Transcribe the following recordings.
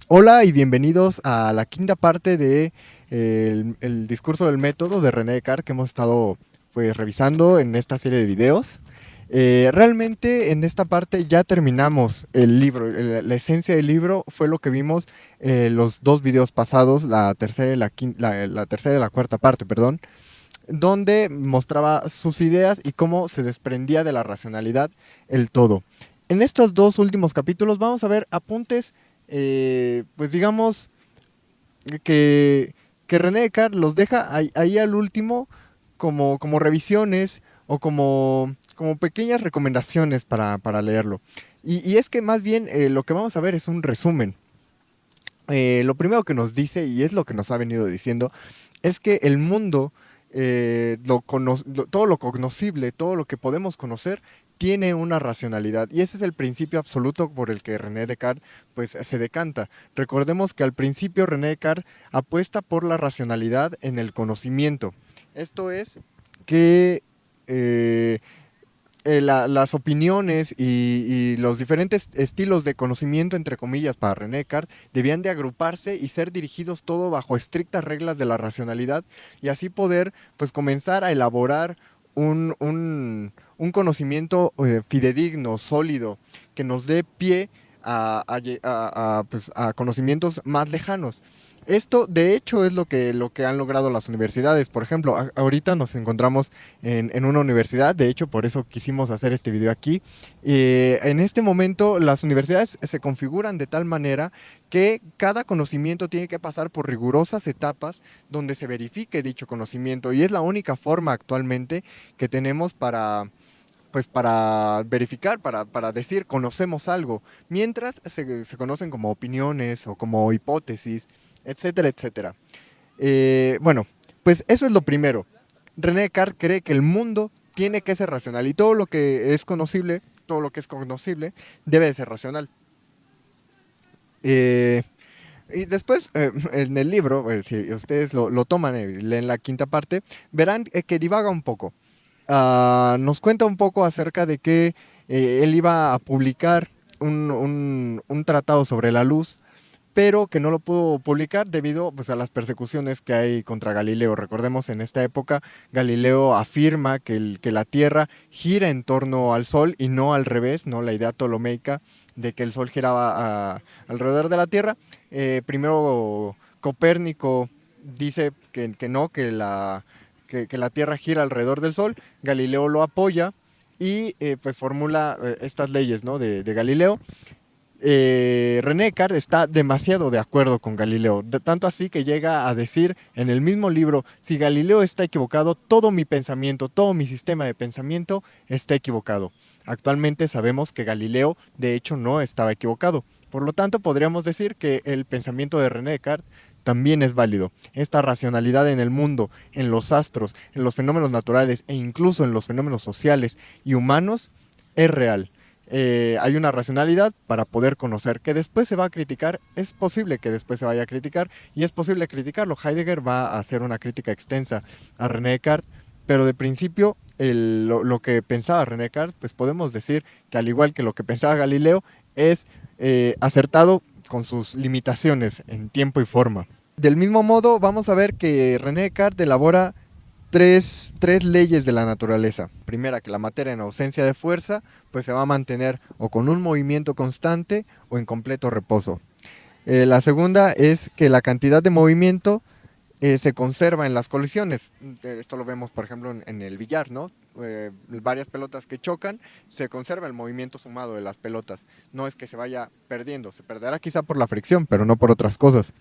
Hola y bienvenidos a la quinta parte de el discurso del método de René Descartes que hemos estado pues revisando en esta serie de videos. Realmente en esta parte ya terminamos el libro, la esencia del libro fue lo que vimos los dos videos pasados, la tercera y la tercera y la cuarta parte, perdón, donde mostraba sus ideas y cómo se desprendía de la racionalidad el todo. En estos dos últimos capítulos vamos a ver apuntes, pues digamos que, que René Descartes los deja ahí al último como revisiones o como pequeñas recomendaciones para leerlo. Y es que más bien lo que vamos a ver es un resumen. Lo primero que nos dice, y es lo que nos ha venido diciendo, es que el mundo, todo lo cognoscible, todo lo que podemos conocer, tiene una racionalidad. Y ese es el principio absoluto por el que René Descartes pues, se decanta. Recordemos que al principio René Descartes apuesta por la racionalidad en el conocimiento. Esto es que las opiniones y los diferentes estilos de conocimiento, entre comillas, para René Descartes, debían de agruparse y ser dirigidos todo bajo estrictas reglas de la racionalidad y así poder pues comenzar a elaborar un conocimiento fidedigno, sólido, que nos dé pie pues, a conocimientos más lejanos. Esto, de hecho, es lo que han logrado las universidades. Por ejemplo, ahorita nos encontramos en una universidad, de hecho, por eso quisimos hacer este video aquí. En este momento, las universidades se configuran de tal manera que cada conocimiento tiene que pasar por rigurosas etapas donde se verifique dicho conocimiento. Y es la única forma actualmente que tenemos pues para verificar, para decir conocemos algo, mientras se conocen como opiniones o como hipótesis, etcétera, etcétera. Bueno, pues eso es lo primero. René Descartes cree que el mundo tiene que ser racional y todo lo que es conocible, todo lo que es cognoscible, debe de ser racional. Y después, en el libro, si ustedes lo toman y leen la quinta parte, verán que divaga un poco. Nos cuenta un poco acerca de que él iba a publicar un tratado sobre la luz, pero que no lo pudo publicar debido pues, a las persecuciones que hay contra Galileo. Recordemos, en esta época Galileo afirma que la Tierra gira en torno al Sol y no al revés, no la idea ptolomeica de que el Sol giraba alrededor de la Tierra. Primero Copérnico dice que no, que la Tierra gira alrededor del Sol. Galileo lo apoya y pues formula estas leyes, ¿no? de Galileo. René Descartes está demasiado de acuerdo con Galileo, tanto así que llega a decir en el mismo libro: si Galileo está equivocado, todo mi pensamiento, todo mi sistema de pensamiento está equivocado. Actualmente sabemos que Galileo de hecho no estaba equivocado, por lo tanto podríamos decir que el pensamiento de René Descartes también es válido. Esta racionalidad en el mundo, en los astros, en los fenómenos naturales e incluso en los fenómenos sociales y humanos es real. Hay una racionalidad para poder conocer, que después se va a criticar, es posible que después se vaya a criticar y es posible criticarlo. Heidegger va a hacer una crítica extensa a René Descartes, pero de principio lo que pensaba René Descartes, pues podemos decir que al igual que lo que pensaba Galileo, es acertado con sus limitaciones en tiempo y forma. Del mismo modo, vamos a ver que René Descartes elabora tres leyes de la naturaleza. Primera, que la materia en ausencia de fuerza pues se va a mantener o con un movimiento constante o en completo reposo. La segunda es que la cantidad de movimiento se conserva en las colisiones. Esto lo vemos, por ejemplo, en el billar, ¿no? Varias pelotas que chocan, se conserva el movimiento sumado de las pelotas. No es que se vaya perdiendo, se perderá quizá por la fricción, pero no por otras cosas.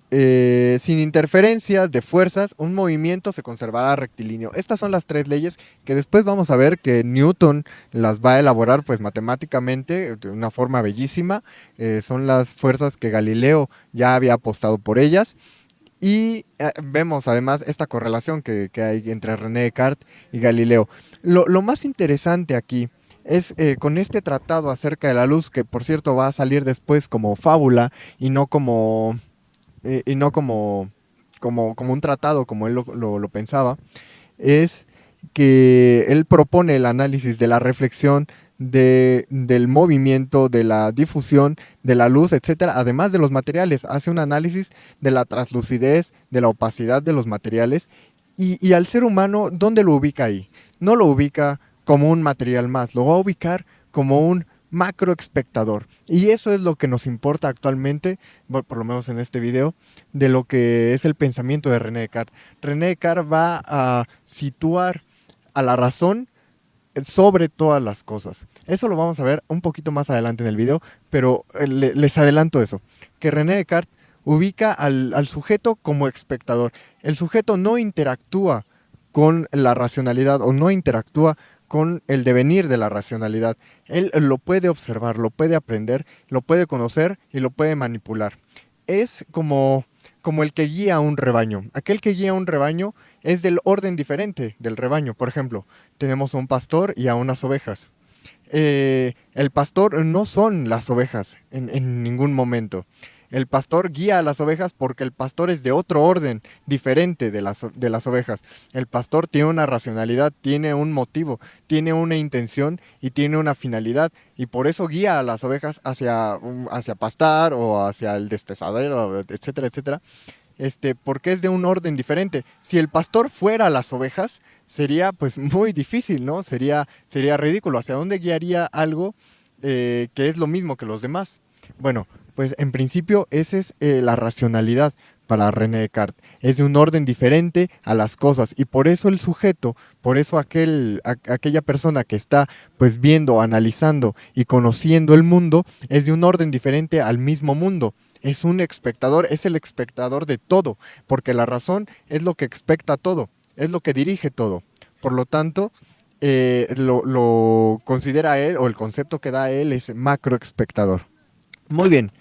Sin interferencias de fuerzas, un movimiento se conservará rectilíneo. Estas son las tres leyes que después vamos a ver que Newton las va a elaborar pues matemáticamente de una forma bellísima. Son las fuerzas que Galileo ya había apostado por ellas. Y vemos además esta correlación que hay entre René Descartes y Galileo. Lo más interesante aquí es con este tratado acerca de la luz, que por cierto va a salir después como fábula y no como como un tratado como él lo pensaba, es que él propone el análisis de la reflexión del movimiento, de la difusión, de la luz, etcétera, además de los materiales. Hace un análisis de la translucidez, de la opacidad de los materiales y al ser humano, ¿dónde lo ubica ahí? No lo ubica como un material más, lo va a ubicar como un macroespectador. Y eso es lo que nos importa actualmente, por lo menos en este video, de lo que es el pensamiento de René Descartes. René Descartes va a situar a la razón sobre todas las cosas. Eso lo vamos a ver un poquito más adelante en el video, pero les adelanto eso, que René Descartes ubica al sujeto como espectador. El sujeto no interactúa con la racionalidad o no interactúa con el devenir de la racionalidad. Él lo puede observar, lo puede aprender, lo puede conocer y lo puede manipular. Es como el que guía a un rebaño. Aquel que guía a un rebaño es del orden diferente del rebaño. Por ejemplo, tenemos a un pastor y a unas ovejas. El pastor no son las ovejas en ningún momento. El pastor guía a las ovejas porque el pastor es de otro orden, diferente de las ovejas. El pastor tiene una racionalidad, tiene un motivo, tiene una intención y tiene una finalidad. Y por eso guía a las ovejas hacia pastar o hacia el destezadero, etcétera, etcétera. Porque es de un orden diferente. Si el pastor fuera las ovejas, sería pues muy difícil, ¿no? Sería ridículo. ¿Hacia dónde guiaría algo que es lo mismo que los demás? Bueno, pues en principio esa es la racionalidad para René Descartes. Es de un orden diferente a las cosas y por eso el sujeto, por eso aquella persona que está pues viendo, analizando y conociendo el mundo, es de un orden diferente al mismo mundo. Es un espectador, es el espectador de todo, porque la razón es lo que expecta todo, es lo que dirige todo. Por lo tanto, lo considera él, o el concepto que da él es macroespectador. Muy bien.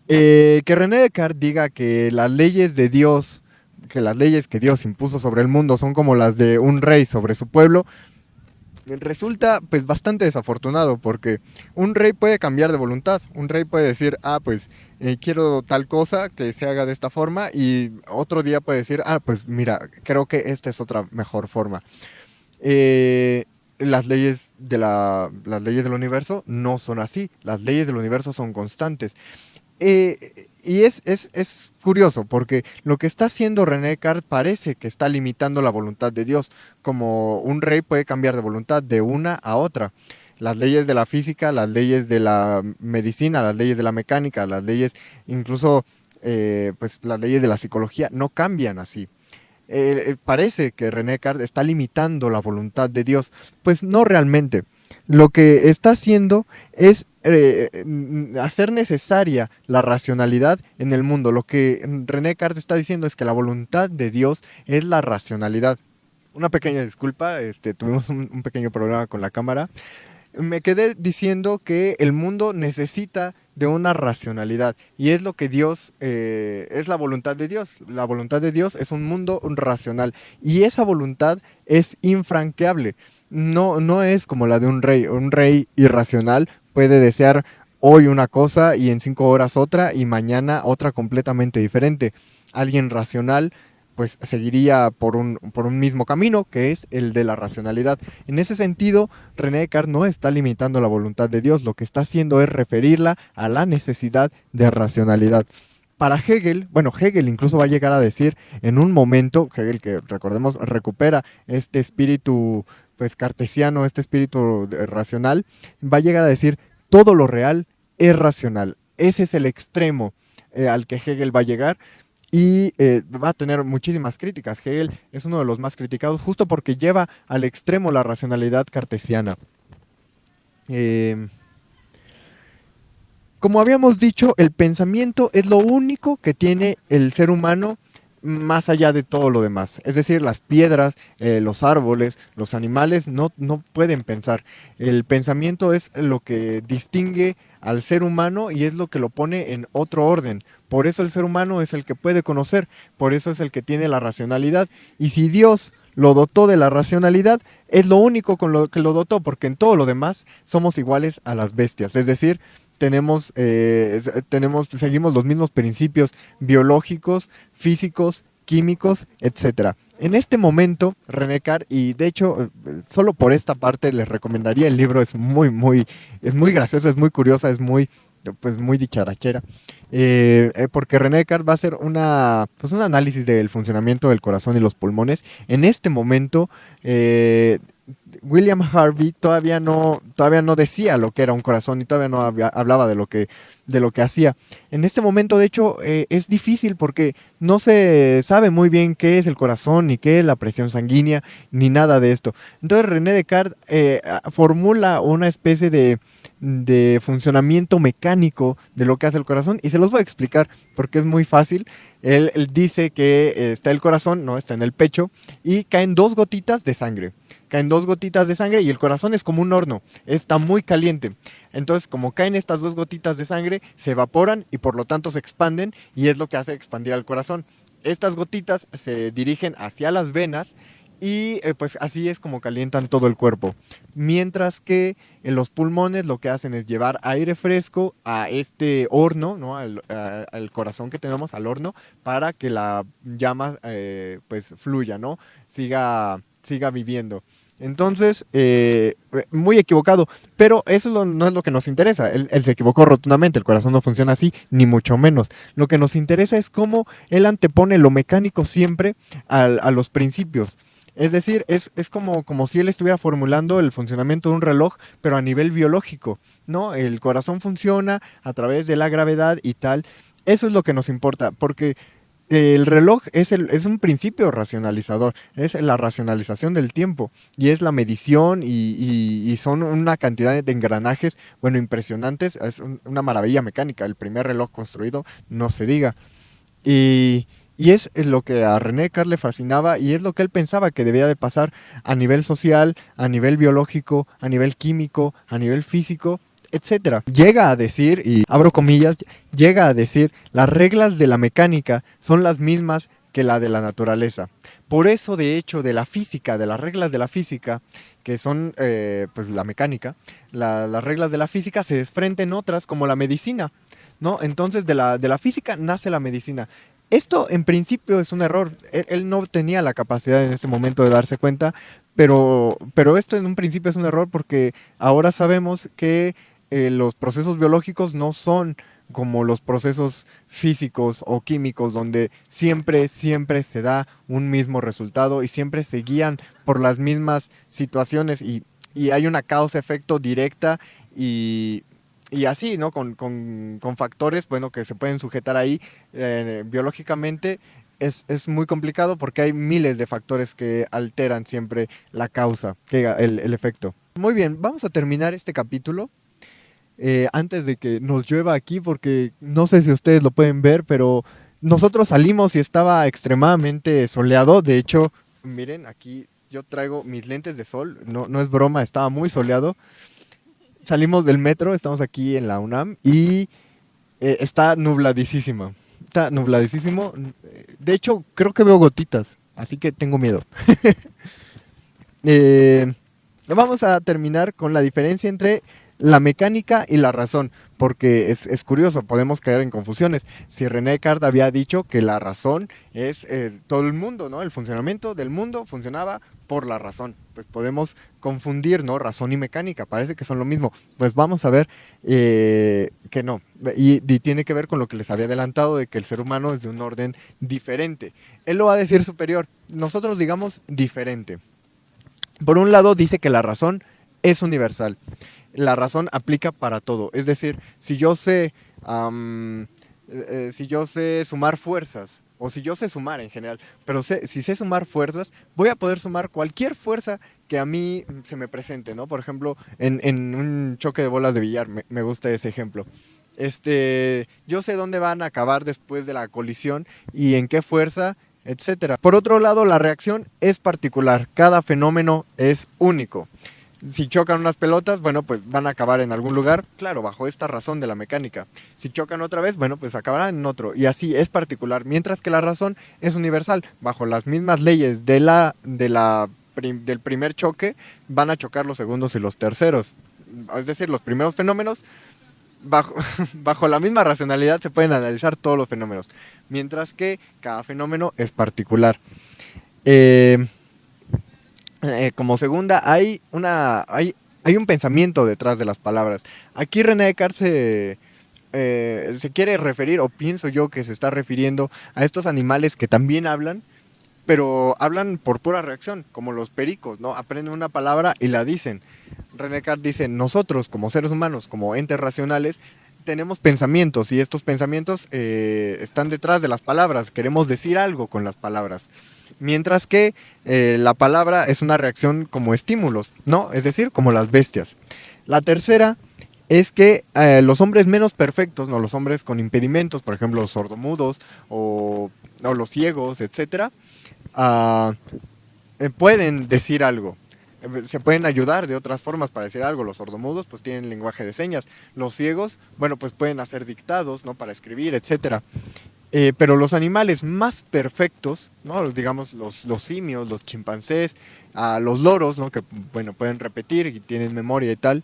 Que René Descartes diga que las leyes de Dios, que las leyes que Dios impuso sobre el mundo son como las de un rey sobre su pueblo, resulta pues bastante desafortunado porque un rey puede cambiar de voluntad. Un rey puede decir, pues quiero tal cosa que se haga de esta forma y otro día puede decir, pues mira, creo que esta es otra mejor forma. Las leyes del universo no son así. Las leyes del universo son constantes. Y es curioso porque lo que está haciendo René Descartes parece que está limitando la voluntad de Dios, como un rey puede cambiar de voluntad de una a otra. Las leyes de la física, las leyes de la medicina, las leyes de la mecánica, las leyes, incluso pues las leyes de la psicología no cambian así. Parece que René Descartes está limitando la voluntad de Dios, pues no realmente. Lo que está haciendo es hacer necesaria la racionalidad en el mundo. Lo que René Descartes está diciendo es que la voluntad de Dios es la racionalidad. Una pequeña disculpa, tuvimos un pequeño problema con la cámara. Me quedé diciendo que el mundo necesita de una racionalidad y es lo que Dios, es la voluntad de Dios. La voluntad de Dios es un mundo racional y esa voluntad es infranqueable. No es como la de un rey. Un rey irracional puede desear hoy una cosa y en 5 horas otra y mañana otra completamente diferente. Alguien racional pues seguiría por un mismo camino, que es el de la racionalidad. En ese sentido, René Descartes no está limitando la voluntad de Dios, lo que está haciendo es referirla a la necesidad de racionalidad. Para Hegel, Hegel incluso va a llegar a decir en un momento, Hegel que recordemos recupera este espíritu pues cartesiano, este espíritu racional, va a llegar a decir todo lo real es racional. Ese es el extremo al que Hegel va a llegar. Y va a tener muchísimas críticas. Hegel es uno de los más criticados justo porque lleva al extremo la racionalidad cartesiana. Como habíamos dicho, el pensamiento es lo único que tiene el ser humano más allá de todo lo demás. Es decir, las piedras, los árboles, los animales no pueden pensar. El pensamiento es lo que distingue al ser humano y es lo que lo pone en otro orden. Por eso el ser humano es el que puede conocer, por eso es el que tiene la racionalidad. Y si Dios lo dotó de la racionalidad, es lo único con lo que lo dotó, porque en todo lo demás somos iguales a las bestias. Es decir, seguimos los mismos principios biológicos, físicos, químicos, etcétera. En este momento, René Descartes, y de hecho, solo por esta parte les recomendaría el libro, es muy gracioso, es muy curiosa, es muy, pues muy dicharachera, porque René Descartes va a hacer un análisis del funcionamiento del corazón y los pulmones. En este momento, William Harvey todavía no decía lo que era un corazón y todavía no hablaba de lo que hacía. En este momento, de hecho, es difícil porque no se sabe muy bien qué es el corazón, ni qué es la presión sanguínea, ni nada de esto. Entonces René Descartes formula una especie de funcionamiento mecánico de lo que hace el corazón y se los voy a explicar porque es muy fácil. Él dice que está el corazón, no, está en el pecho y caen 2 gotitas de sangre. Caen 2 gotitas de sangre y el corazón es como un horno, está muy caliente. Entonces, como caen estas 2 gotitas de sangre, se evaporan y por lo tanto se expanden y es lo que hace expandir al corazón. Estas gotitas se dirigen hacia las venas y pues así es como calientan todo el cuerpo. Mientras que en los pulmones lo que hacen es llevar aire fresco a este horno, ¿no? Al corazón que tenemos, al horno, para que la llama pues fluya, ¿no? Siga viviendo. Entonces, muy equivocado, pero eso no es lo que nos interesa. Él se equivocó rotundamente, el corazón no funciona así, ni mucho menos. Lo que nos interesa es cómo él antepone lo mecánico siempre a los principios. Es decir, es como si él estuviera formulando el funcionamiento de un reloj, pero a nivel biológico, ¿no? El corazón funciona a través de la gravedad y tal. Eso es lo que nos importa, porque el reloj es un principio racionalizador, es la racionalización del tiempo y es la medición y son una cantidad de engranajes, bueno, impresionantes, es una maravilla mecánica, el primer reloj construido, no se diga. Y es lo que a René Descartes le fascinaba y es lo que él pensaba que debía de pasar a nivel social, a nivel biológico, a nivel químico, a nivel físico, etcétera. Llega a decir, y abro comillas, llega a decir, las reglas de la mecánica son las mismas que la de la naturaleza. Por eso, de hecho, de la física, de las reglas de la física, que son pues la mecánica, las reglas de la física se desprenden otras como la medicina, ¿no? Entonces de la física nace la medicina. Esto en principio es un error. Él no tenía la capacidad en ese momento de darse cuenta, pero esto en un principio es un error porque ahora sabemos que los procesos biológicos no son como los procesos físicos o químicos donde siempre se da un mismo resultado y siempre se guían por las mismas situaciones y hay una causa-efecto directa y así, ¿no? Con factores, bueno, que se pueden sujetar ahí biológicamente. Es muy complicado porque hay miles de factores que alteran siempre la causa, el efecto. Muy bien, vamos a terminar este capítulo antes de que nos llueva aquí porque no sé si ustedes lo pueden ver, pero nosotros salimos y estaba extremadamente soleado. De hecho, miren, aquí yo traigo mis lentes de sol, no es broma, estaba muy soleado. Salimos del metro, estamos aquí en la UNAM y está nubladísima. Está nubladísimo. De hecho, creo que veo gotitas, así que tengo miedo. Vamos a terminar con la diferencia entre la mecánica y la razón, porque es curioso, podemos caer en confusiones. Si René Descartes había dicho que la razón es todo el mundo, ¿no? El funcionamiento del mundo funcionaba por la razón. Pues podemos confundir, ¿no? Razón y mecánica, parece que son lo mismo. Pues vamos a ver que no. Y tiene que ver con lo que les había adelantado de que el ser humano es de un orden diferente. Él lo va a decir superior, nosotros digamos diferente. Por un lado dice que la razón es universal. La razón aplica para todo. Es decir, si yo sé sumar fuerzas, o si yo sé sumar en general, pero si sé sumar fuerzas, voy a poder sumar cualquier fuerza que a mí se me presente, ¿no? Por ejemplo, en un choque de bolas de billar, me gusta ese ejemplo. Yo sé dónde van a acabar después de la colisión y en qué fuerza, etcétera. Por otro lado, la reacción es particular. Cada fenómeno es único. Si chocan unas pelotas, bueno, pues van a acabar en algún lugar, claro, bajo esta razón de la mecánica. Si chocan otra vez, bueno, pues acabarán en otro. Y así es particular, mientras que la razón es universal. Bajo las mismas leyes del primer choque, van a chocar los segundos y los terceros. Es decir, los primeros fenómenos, bajo la misma racionalidad se pueden analizar todos los fenómenos, mientras que cada fenómeno es particular. Eh, Como segunda, hay un pensamiento detrás de las palabras. Aquí René Descartes se quiere referir, o pienso yo que se está refiriendo a estos animales que también hablan, pero hablan por pura reacción, como los pericos, ¿no? Aprenden una palabra y la dicen. René Descartes dice, nosotros como seres humanos, como entes racionales, tenemos pensamientos y estos pensamientos están detrás de las palabras, queremos decir algo con las palabras. Mientras que la palabra es una reacción como estímulos, ¿no? Es decir, como las bestias. La tercera es que los hombres menos perfectos, no, los hombres con impedimentos, por ejemplo, los sordomudos o los ciegos, etcétera, ah, pueden decir algo. Se pueden ayudar de otras formas para decir algo. Los sordomudos pues tienen lenguaje de señas. Los ciegos, bueno, pues pueden hacer dictados, ¿no? Para escribir, etcétera. Pero los animales más perfectos, ¿no? Digamos los simios, los chimpancés, los loros, ¿no? Que bueno, pueden repetir y tienen memoria y tal.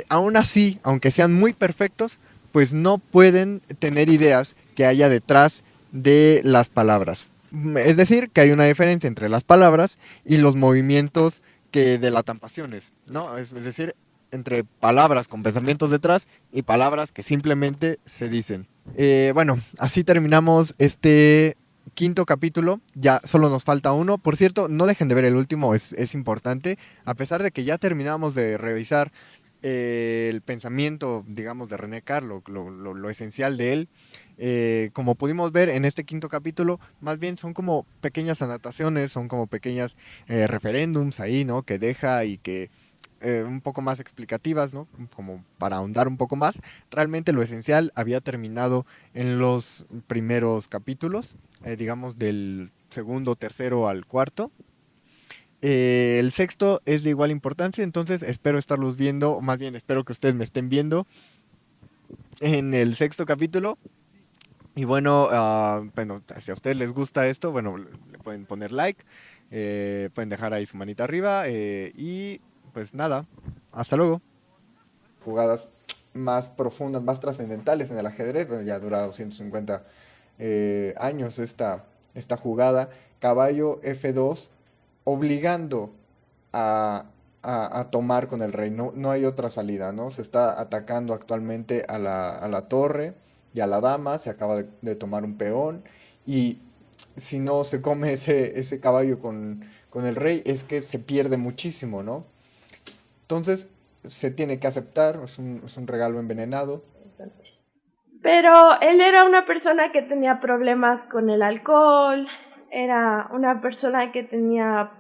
Aún así, aunque sean muy perfectos, pues no pueden tener ideas que haya detrás de las palabras. Es decir, que hay una diferencia entre las palabras y los movimientos que delatan pasiones, ¿no? Es decir, entre palabras con pensamientos detrás y palabras que simplemente se dicen. Bueno, así terminamos este quinto capítulo. Ya solo nos falta uno. Por cierto, no dejen de ver el último, es importante. A pesar de que ya terminamos de revisar el pensamiento, digamos, de René Descartes, lo esencial de él. Como pudimos ver en este quinto capítulo, más bien son como pequeñas anotaciones, son como pequeñas referéndums ahí, ¿no? Que deja y que un poco más explicativas, ¿no? Como para ahondar un poco más. Realmente lo esencial había terminado en los primeros capítulos, digamos del segundo, tercero al cuarto. El sexto es de igual importancia, entonces espero estarlos viendo, o más bien espero que ustedes me estén viendo en el sexto capítulo. Y bueno, bueno, si a ustedes les gusta esto, bueno, le pueden poner like, pueden dejar ahí su manita arriba y pues nada, hasta luego. Jugadas más profundas, más trascendentales en el ajedrez, bueno, ya dura 250 años esta jugada, caballo F2, obligando a tomar con el rey, no hay otra salida, ¿no? Se está atacando actualmente a la torre y a la dama, se acaba de tomar un peón, y si no se come ese caballo con el rey, es que se pierde muchísimo, ¿no? Entonces, se tiene que aceptar, es un regalo envenenado. Pero él era una persona que tenía problemas con el alcohol, era una persona que tenía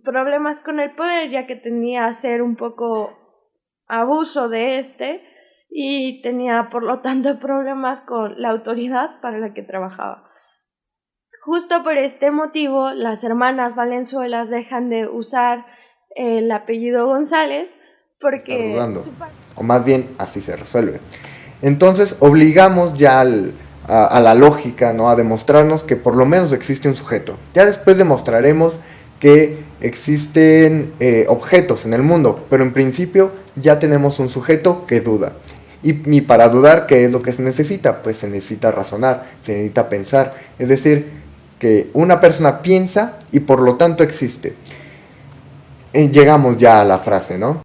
problemas con el poder, ya que tenía a ser un poco abuso de este y tenía por lo tanto problemas con la autoridad para la que trabajaba. Justo por este motivo, las hermanas Valenzuelas dejan de usar el apellido González Está porque dudando, o más bien así se resuelve. Entonces obligamos ya a la lógica, ¿no? A demostrarnos que por lo menos existe un sujeto. Ya después demostraremos que existen objetos en el mundo, pero en principio ya tenemos un sujeto que duda. Y para dudar, ¿qué es lo que se necesita? Pues se necesita razonar, se necesita pensar. Es decir, que una persona piensa y por lo tanto existe. Llegamos ya a la frase, ¿no?